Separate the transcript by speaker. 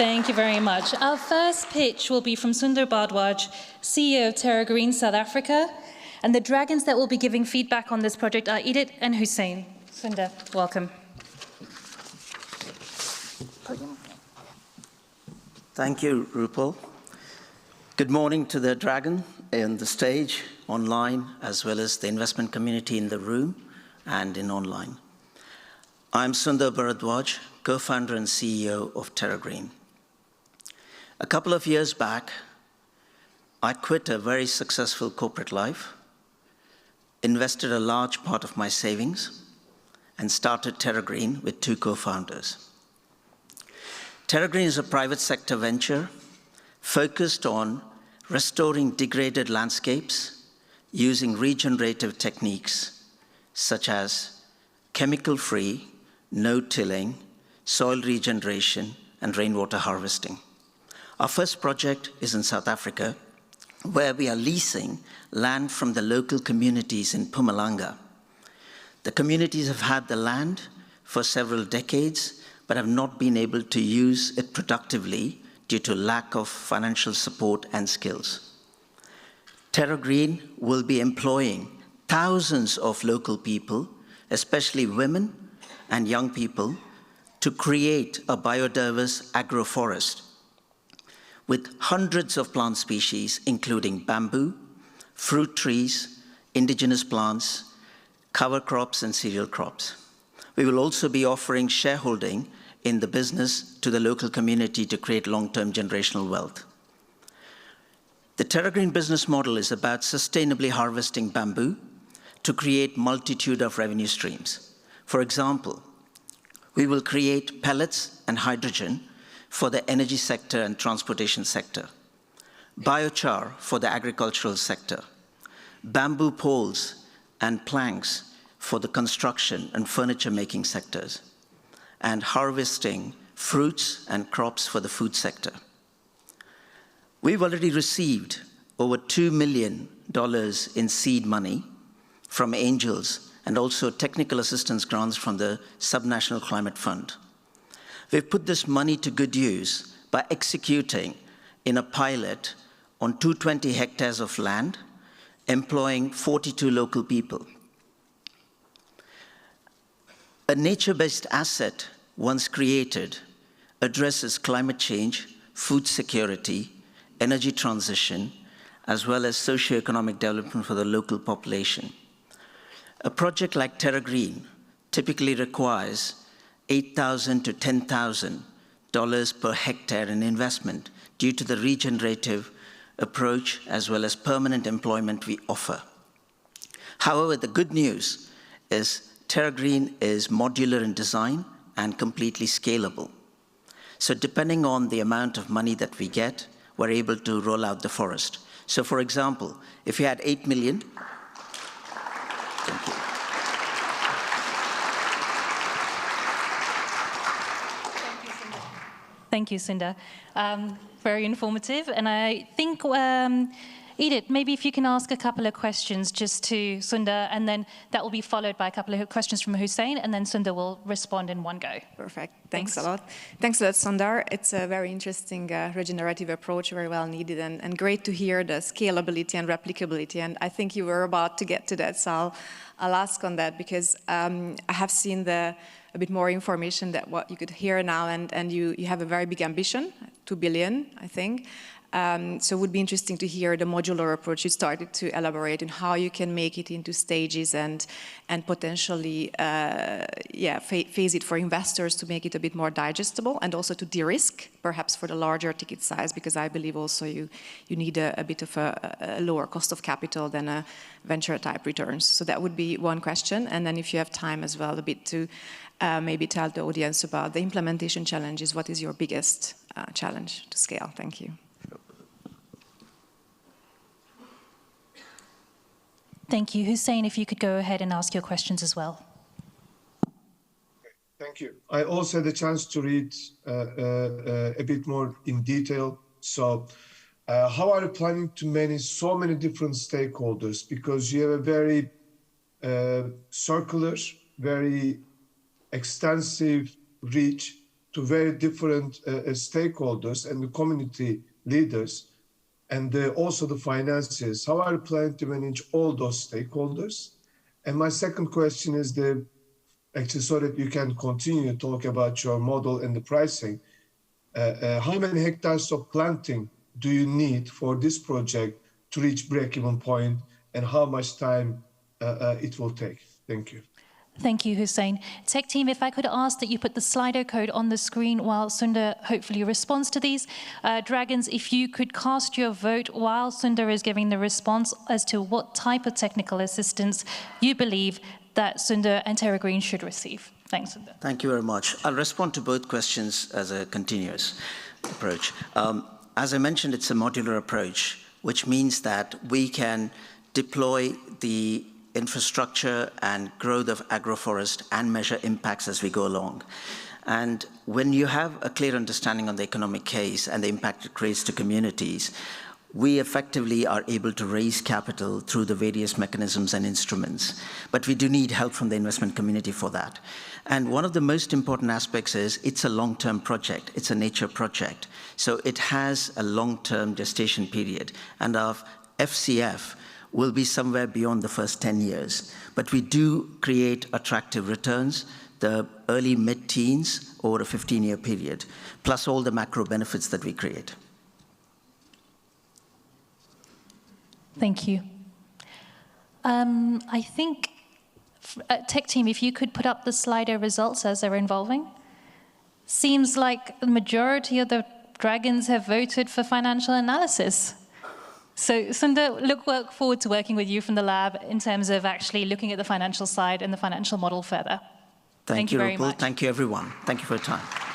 Speaker 1: Thank you very much. Our first pitch will be from Sundar Bhardwaj, CEO of TERRAGRN South Africa. And the dragons that will be giving feedback on this project are Edith and Hussein. Sundar, welcome.
Speaker 2: Thank you, Rupal. Good morning to the dragon on the stage, online, as well as the investment community in the room and in online. I'm Sundar Bhardwaj, co-founder and CEO of TERRAGRN. A couple of years back, I quit a very successful corporate life, invested a large part of my savings, and started TERRAGRN with two co-founders. TERRAGRN is a private sector venture focused on restoring degraded landscapes using regenerative techniques such as chemical-free, no-tilling, soil regeneration, and rainwater harvesting. Our first project is in South Africa, where we are leasing land from the local communities in Mpumalanga. The communities have had the land for several decades, but have not been able to use it productively due to lack of financial support and skills. TERRAGRN will be employing thousands of local people, especially women and young people, to create a biodiverse agroforest with hundreds of plant species, including bamboo, fruit trees, indigenous plants, cover crops, and cereal crops. We will also be offering shareholding in the business to the local community to create long-term generational wealth. The TERRAGRN business model is about sustainably harvesting bamboo to create multitude of revenue streams. For example, we will create pellets and hydrogen for the energy sector and transportation sector, biochar for the agricultural sector, bamboo poles and planks for the construction and furniture making sectors, and harvesting fruits and crops for the food sector. We've already received over $2 million in seed money from angels and also technical assistance grants from the Subnational Climate Fund. We've put this money to good use by executing in a pilot on 220 hectares of land, employing 42 local people. A nature-based asset, once created, addresses climate change, food security, energy transition, as well as socioeconomic development for the local population. A project like TERRAGRN typically requires $8,000 to $10,000 per hectare in investment due to the regenerative approach as well as permanent employment we offer. However, the good news is TERRAGRN is modular in design and completely scalable. So depending on the amount of money that we get, we're able to roll out the forest. So for example, if you had 8 million, thank you.
Speaker 1: Thank you, Sundar. Very informative. And I think, Edith, maybe if you can ask a couple of questions just to Sundar, and then that will be followed by a couple of questions from Hussein, and then Sundar will respond in one go.
Speaker 3: Perfect. Thanks a lot. Thanks a lot, Sundar. It's a very interesting regenerative approach, very well needed, and great to hear the scalability and replicability. And I think you were about to get to that, so I'll ask on that, because I have seen a bit more information that what you could hear now, and you have a very big ambition, 2 billion, I think. So it would be interesting to hear the modular approach you started to elaborate on how you can make it into stages and potentially phase it for investors to make it a bit more digestible, and also to de-risk perhaps for the larger ticket size, because I believe also you need a bit of a lower cost of capital than a venture type returns. So that would be one question. And then if you have time as well, a bit to maybe tell the audience about the implementation challenges. What is your biggest challenge to scale? Thank you.
Speaker 1: Thank you. Hussein, if you could go ahead and ask your questions as well.
Speaker 4: Thank you. I also had the chance to read a bit more in detail. So how are you planning to manage so many different stakeholders? Because you have a very circular, very extensive reach to very different stakeholders and the community leaders, and also the financiers. How are you planning to manage all those stakeholders? And my second question is actually so that you can continue to talk about your model and the pricing. How many hectares of planting do you need for this project to reach break-even point, and how much time it will take? Thank you.
Speaker 1: Thank you, Hussein. Tech team, if I could ask that you put the Slido code on the screen while Sundar hopefully responds to these. Dragons, if you could cast your vote while Sundar is giving the response as to what type of technical assistance you believe that Sundar and TERRAGRN should receive. Thanks, Sundar.
Speaker 2: Thank you very much. I'll respond to both questions as a continuous approach. As I mentioned, it's a modular approach, which means that we can deploy the infrastructure and growth of agroforest and measure impacts as we go along. And when you have a clear understanding on the economic case and the impact it creates to communities, we effectively are able to raise capital through the various mechanisms and instruments. But we do need help from the investment community for that. And one of the most important aspects is it's a long-term project. It's a nature project. So it has a long-term gestation period. And our FCF will be somewhere beyond the first 10 years. But we do create attractive returns, the early mid-teens over a 15-year period, plus all the macro benefits that we create.
Speaker 1: Thank you. I think, tech team, if you could put up the Slido results as they're evolving. Seems like the majority of the dragons have voted for financial analysis. So Sundar, look forward to working with you from the lab in terms of actually looking at the financial side and the financial model further. Thank you very much.
Speaker 2: Thank you, everyone. Thank you for your time.